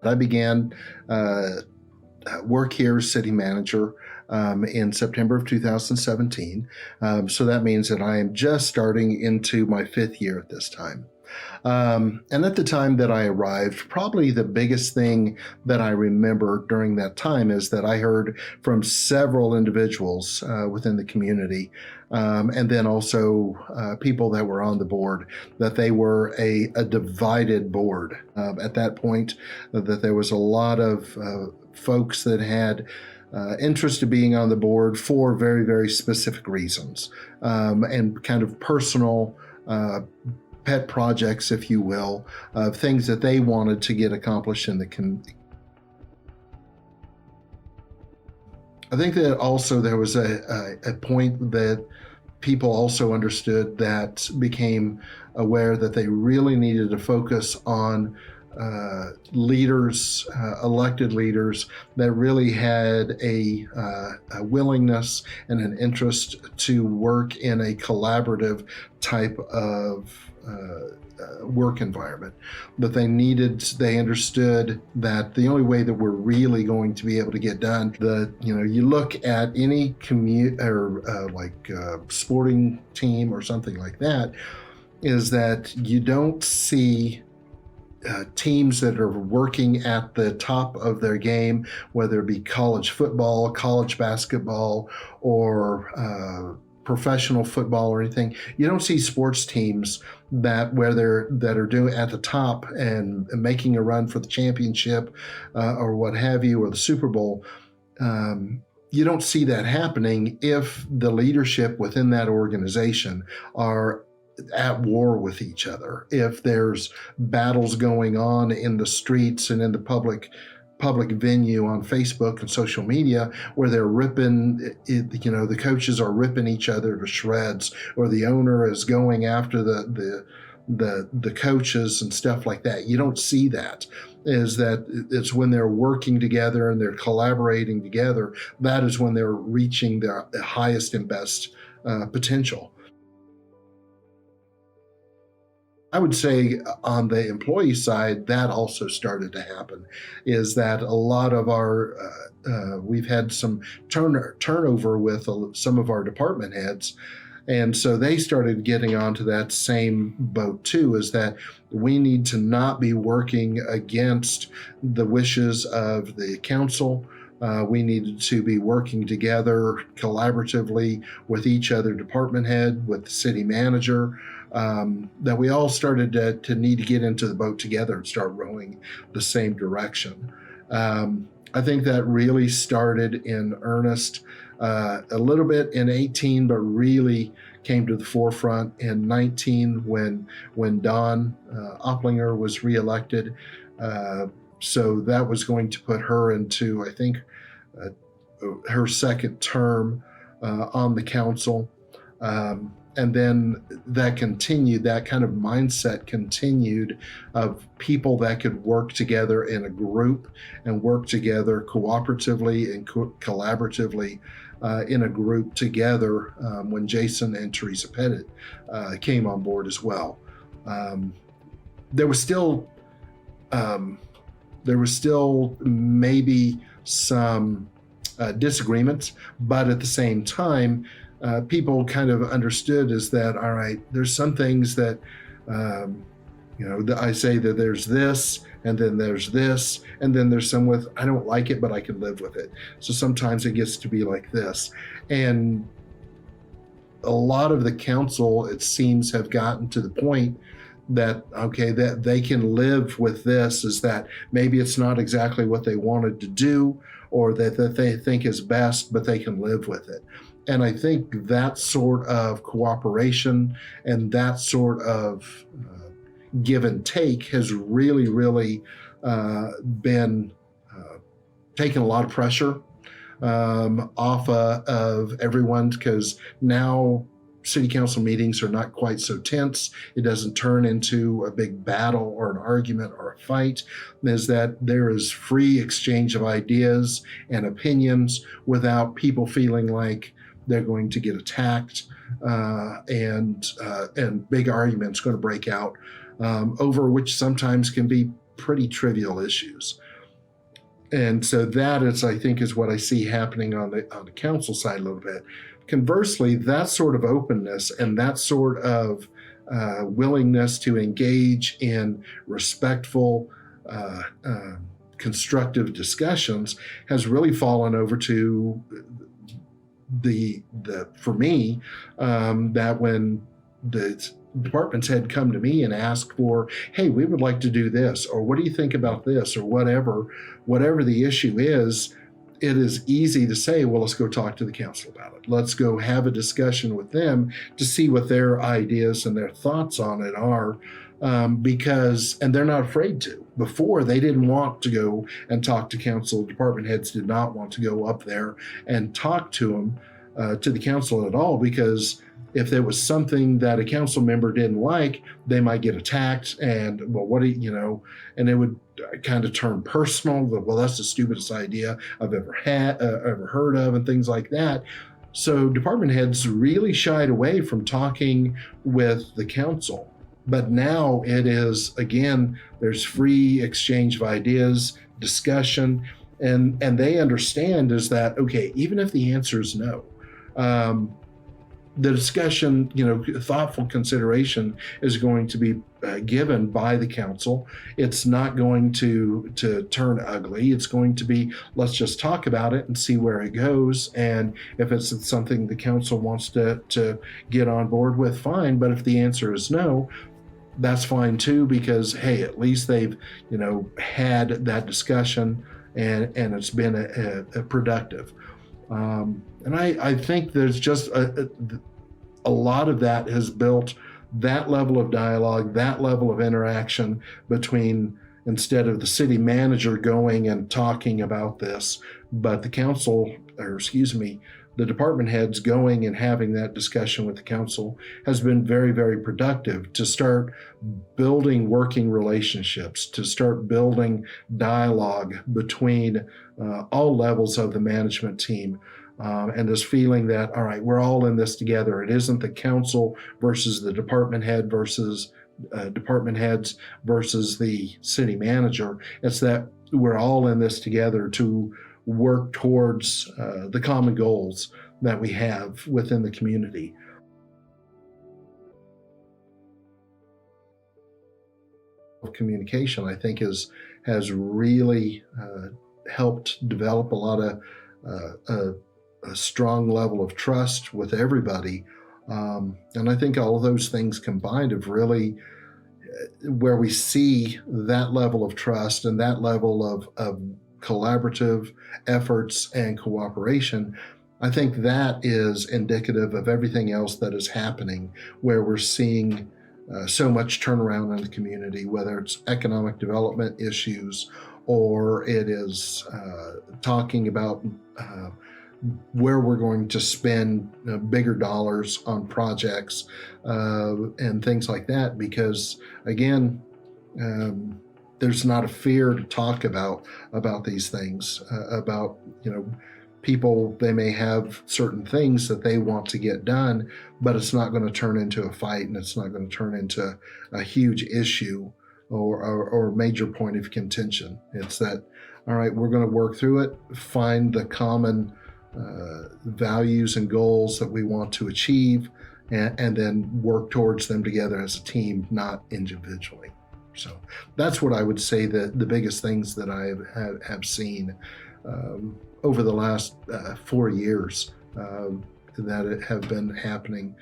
I began work here as city manager in September of 2017. So that means that I am just starting into my fifth year at this time. And at the time that I arrived, probably the biggest thing that I remember during that time is that I heard from several individuals within the community, and then also people that were on the board, that they were a divided board. At that point, that there was a lot of folks that had interest in being on the board for very, very specific reasons, and kind of personal pet projects, if you will, of things that they wanted to get accomplished in the community. I think that also there was a point that people also understood, that became aware that they really needed to focus on leaders, elected leaders that really had a willingness and an interest to work in a collaborative type of work environment. But they understood that the only way that we're really going to be able to get done, you look at any sporting team or something like that, is that you don't see teams that are working at the top of their game, whether it be college football, college basketball, or professional football or anything. You don't see sports teams that are doing at the top and making a run for the championship or what have you, or the Super Bowl. You don't see that happening if the leadership within that organization are at war with each other, if there's battles going on in the streets and in the public venue on Facebook and social media, where they're ripping, the coaches are ripping each other to shreds, or the owner is going after the coaches and stuff like that. You don't see that. Is that it's when they're working together and they're collaborating together, that is when they're reaching their highest and best potential. I would say on the employee side, that also started to happen, is that a lot of we've had some turnover with some of our department heads. And so they started getting onto that same boat too, is that we need to not be working against the wishes of the council. We needed to be working together collaboratively with each other department head, with the city manager, that we all started to need to get into the boat together and start rowing the same direction. I think that really started in earnest a little bit in 18, but really came to the forefront in 19 when Dawn Opplinger was reelected. So that was going to put her into, I think, her second term on the council. And then that continued, that kind of mindset continued, of people that could work together in a group and work together cooperatively and collaboratively in a group together when Jason and Teresa Pettit came on board as well. There was still maybe some disagreements, but at the same time, people kind of understood is that, all right, there's some things that, I say that there's this, and then there's this, and then there's some with, I don't like it, but I can live with it. So sometimes it gets to be like this. And a lot of the council, it seems, have gotten to the point that, okay, that they can live with this, is that maybe it's not exactly what they wanted to do, or that they think is best, but they can live with it. And I think that sort of cooperation and that sort of give and take has really, really been taking a lot of pressure off of everyone, because now city council meetings are not quite so tense. It doesn't turn into a big battle or an argument or a fight. Is that there is free exchange of ideas and opinions without people feeling like they're going to get attacked, and big arguments going to break out over which sometimes can be pretty trivial issues. And so that is, I think, is what I see happening on the council side a little bit. Conversely, that sort of openness and that sort of willingness to engage in respectful, uh, uh, constructive discussions has really fallen over to the for me, that when the departments had come to me and asked for, hey, we would like to do this, or what do you think about this, or whatever the issue is, it is easy to say, well, let's go talk to the council about it. Let's go have a discussion with them to see what their ideas and their thoughts on it are. And they're not afraid to. Before, they didn't want to go and talk to council. Department heads did not want to go up there and talk to them, to the council at all, because if there was something that a council member didn't like, they might get attacked. And, well, what do you know? And it would kind of turn personal. Well, that's the stupidest idea I've ever heard of, and things like that. So department heads really shied away from talking with the council. But now it is, again, there's free exchange of ideas, discussion, and they understand is that, okay, even if the answer is no, the discussion, thoughtful consideration is going to be given by the council. It's not going to turn ugly. It's going to be, let's just talk about it and see where it goes. And if it's something the council wants to get on board with, fine. But if the answer is no, that's fine too, because, hey, at least they've, had that discussion, and it's been a productive. And I think there's just a lot of that has built that level of dialogue, that level of interaction between, instead of the city manager going and talking about this, but the council, or excuse me, the department heads going and having that discussion with the council has been very, very productive to start building working relationships, to start building dialogue between all levels of the management team. And this feeling that, all right, we're all in this together. It isn't the council versus the department head versus department heads versus the city manager. It's that we're all in this together to work towards the common goals that we have within the community. Communication, I think, has really helped develop a lot of a strong level of trust with everybody. And I think all of those things combined have really, where we see that level of trust and that level of collaborative efforts and cooperation, I think that is indicative of everything else that is happening, where we're seeing so much turnaround in the community, whether it's economic development issues or it is talking about where we're going to spend bigger dollars on projects and things like that. Because, again, there's not a fear to talk about these things, about, people, they may have certain things that they want to get done, but it's not going to turn into a fight, and it's not going to turn into a huge issue or major point of contention. It's that, all right, we're going to work through it, find the common values and goals that we want to achieve, and then work towards them together as a team, not individually. So that's what I would say that the biggest things that I have seen over the last 4 years that have been happening.